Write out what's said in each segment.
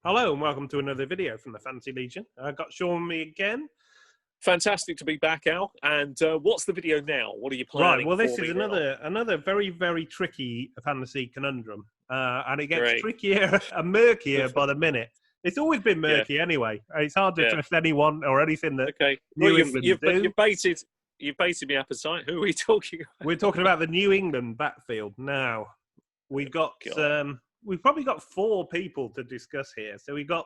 Hello and welcome to another video from the Fantasy Legion. I got Sean and me again. Fantastic to be back, Al. And what's the video now? What are you planning? Right, well, this for is me now? another very, very tricky fantasy conundrum, and it gets Great. trickier and murkier by the minute. It's always been murky anyway. It's hard to trust anyone or anything that New England do. You've baited my appetite. Who are we talking about? We're talking about the New England backfield now. We've got we've probably got four people to discuss here. So we've got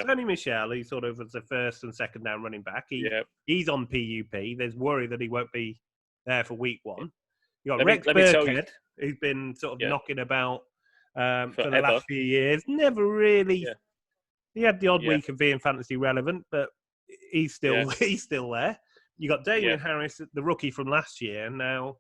Tony Michel, he's sort of the first and second down running back. He's on PUP. There's worry that he won't be there for week one. You got Rex Burkhead, who's been sort of knocking about for the last few years. Never really. He had the odd week of being fantasy relevant, but he's still there. You got Damian Harris, the rookie from last year. Now,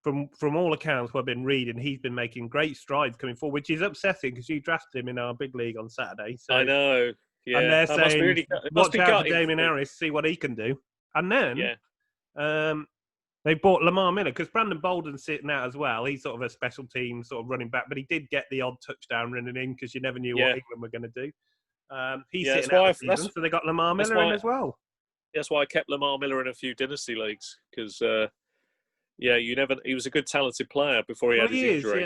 from all accounts I've been reading, he's been making great strides coming forward, which is upsetting because you drafted him in our big league on Saturday. So, I know. Yeah. And they're saying, watch out for Damian Harris, see what he can do. And then they bought Lamar Miller because Brandon Bolden's sitting out as well. He's sort of a special team sort of running back, but he did get the odd touchdown running in because you never knew what England were going to do. He's sitting out the season, so they got Lamar Miller in as well. That's why I kept Lamar Miller in a few dynasty leagues because, he was a good, talented player before he had his injury.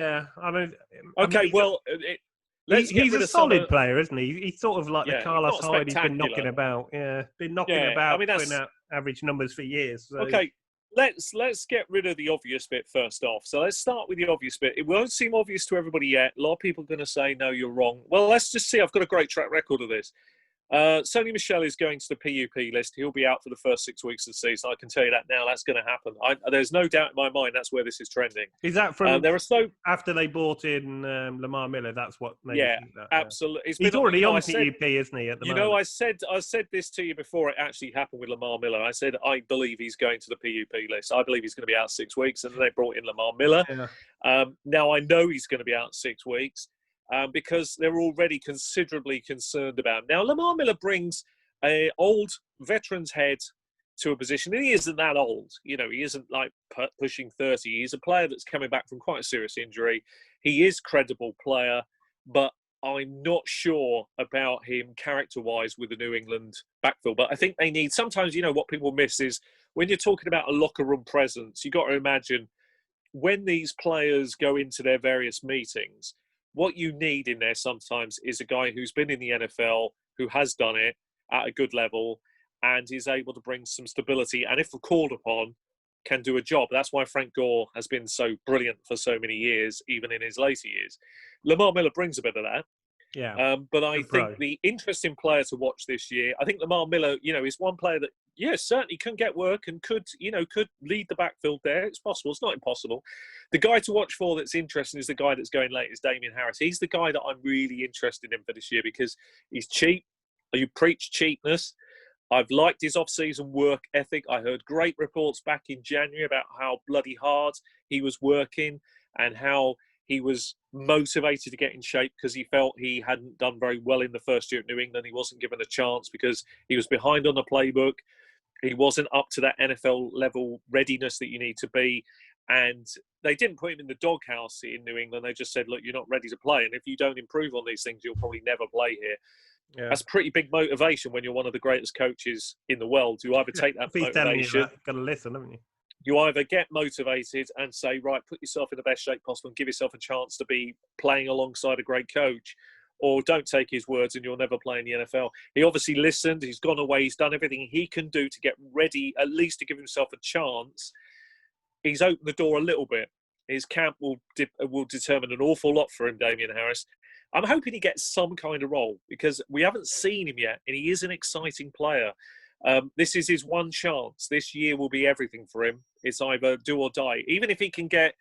He's a solid player, isn't he? He's sort of like the Carlos Hyde he's been knocking about. Been knocking about, putting out average numbers for years. So. Okay, let's get rid of the obvious bit first off. So let's start with the obvious bit. It won't seem obvious to everybody yet. A lot of people are going to say, no, you're wrong. Well, let's just see. I've got a great track record of this. Tony Michel is going to the PUP list. He'll be out for the first 6 weeks of the season. I can tell you that now. That's going to happen. There's no doubt in my mind that's where this is trending. Is that from after they bought in Lamar Miller? That's what made you think that. Absolutely. He's already on PUP, isn't he? At the moment. I said this to you before it actually happened with Lamar Miller. I said I believe he's going to the PUP list. I believe he's going to be out 6 weeks, and then they brought in Lamar Miller. Now I know he's going to be out 6 weeks. Because they're already considerably concerned about him. Now, Lamar Miller brings an old veteran's head to a position. And he isn't that old. You know, he isn't like pushing 30. He's a player that's coming back from quite a serious injury. He is a credible player, but I'm not sure about him character-wise with the New England backfield. But I think they need, sometimes, what people miss is when you're talking about a locker room presence, you've got to imagine when these players go into their various meetings, what you need in there sometimes is a guy who's been in the NFL, who has done it at a good level, and is able to bring some stability, and if called upon, can do a job. That's why Frank Gore has been so brilliant for so many years, even in his later years. Lamar Miller brings a bit of that. But I think the interesting player to watch this year, I think Lamar Miller, is one player that, certainly can get work and could lead the backfield there. It's possible. It's not impossible. The guy to watch for that's interesting is the guy that's going late is Damian Harris. He's the guy that I'm really interested in for this year because he's cheap. You preach cheapness. I've liked his off-season work ethic. I heard great reports back in January about how bloody hard he was working and how he was motivated to get in shape because he felt he hadn't done very well in the first year at New England. He wasn't given a chance because he was behind on the playbook. He wasn't up to that NFL level readiness that you need to be. And they didn't put him in the doghouse in New England. They just said, look, you're not ready to play. And if you don't improve on these things, you'll probably never play here. Yeah. That's pretty big motivation when you're one of the greatest coaches in the world. You either take that motivation. You've got to listen, haven't you? You either get motivated and say, right, put yourself in the best shape possible and give yourself a chance to be playing alongside a great coach, or don't take his words and you'll never play in the NFL. He obviously listened. He's gone away. He's done everything he can do to get ready, at least to give himself a chance. He's opened the door a little bit. His camp will determine an awful lot for him, Damian Harris. I'm hoping he gets some kind of role because we haven't seen him yet, and he is an exciting player. This is his one chance. This year will be everything for him. It's either do or die. Even if he can get,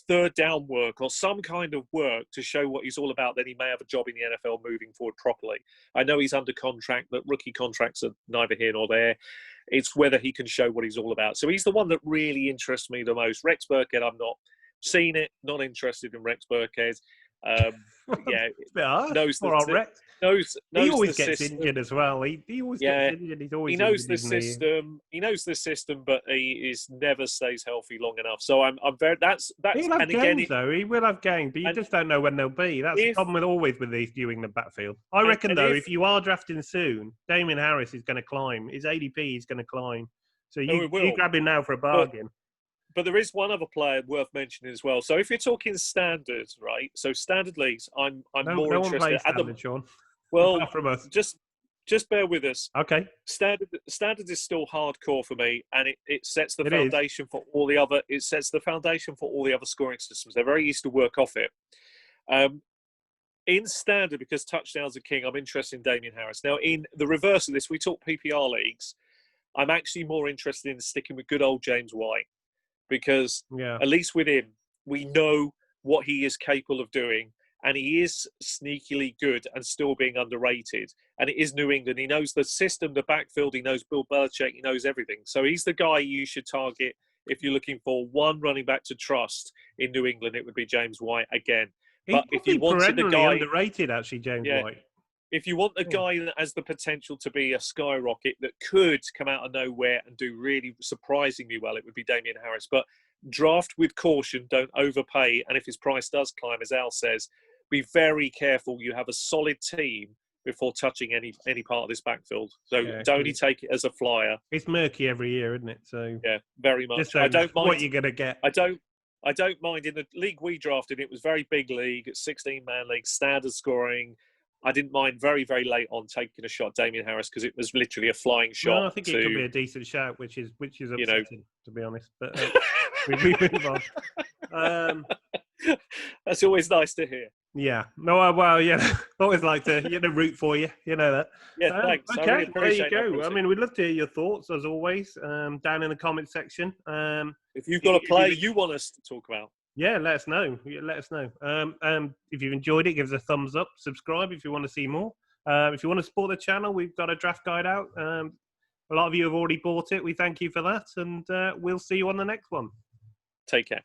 third down work or some kind of work to show what he's all about, then he may have a job in the NFL moving forward properly. I know he's under contract, but rookie contracts are neither here nor there. It's whether he can show what he's all about. So he's the one that really interests me the most. Rex Burkhead, I've not seen it, not interested in Rex Burkhead. yeah, it's a bit harsh. knows he always the gets system. injured as well. He always gets injured. He's always he knows injured, the system. He knows the system, but he never stays healthy long enough. So I'm very. That's. He'll have games though. He will have games, but you just don't know when they'll be. That's the problem with these New England backfield. I reckon though, if you are drafting soon, Damian Harris is going to climb. His ADP is going to climb. So you grab him now for a bargain. But there is one other player worth mentioning as well. So if you're talking standards, right? So standard leagues, I'm more interested. One plays standard, Sean. Well, apart from us. Just bear with us. Okay. Standard is still hardcore for me, and it sets the foundation for all the other. It sets the foundation for all the other scoring systems. They're very easy to work off it. In standard, because touchdowns are king, I'm interested in Damian Harris. Now, in the reverse of this, we talk PPR leagues. I'm actually more interested in sticking with good old James White. Because at least with him, we know what he is capable of doing, and he is sneakily good and still being underrated. And it is New England. He knows the system, the backfield. He knows Bill Belichick. He knows everything. So he's the guy you should target if you're looking for one running back to trust in New England. It would be James White again. But if you wanted the guy underrated, actually, James White. If you want a guy that has the potential to be a skyrocket that could come out of nowhere and do really surprisingly well, it would be Damian Harris. But draft with caution, don't overpay. And if his price does climb, as Al says, be very careful. You have a solid team before touching any part of this backfield. So don't only take it as a flyer. It's murky every year, isn't it? So very much. I don't mind what you're going to get. I don't mind. In the league we drafted, it was very big league, 16-man league, standard scoring. I didn't mind very, very late on taking a shot at Damian Harris because it was literally a flying shot. No, I think it could be a decent shout, which is upsetting, to be honest. But we move on. That's always nice to hear. Yeah. No, well, always like to root for you. You know that. Yeah, thanks. Okay, really there you go. I mean, we'd love to hear your thoughts, as always, down in the comment section. If you've got a player you want us to talk about. Yeah, let us know. If you've enjoyed it, give us a thumbs up. Subscribe if you want to see more. If you want to support the channel, we've got a draft guide out. A lot of you have already bought it. We thank you for that, and we'll see you on the next one. Take care.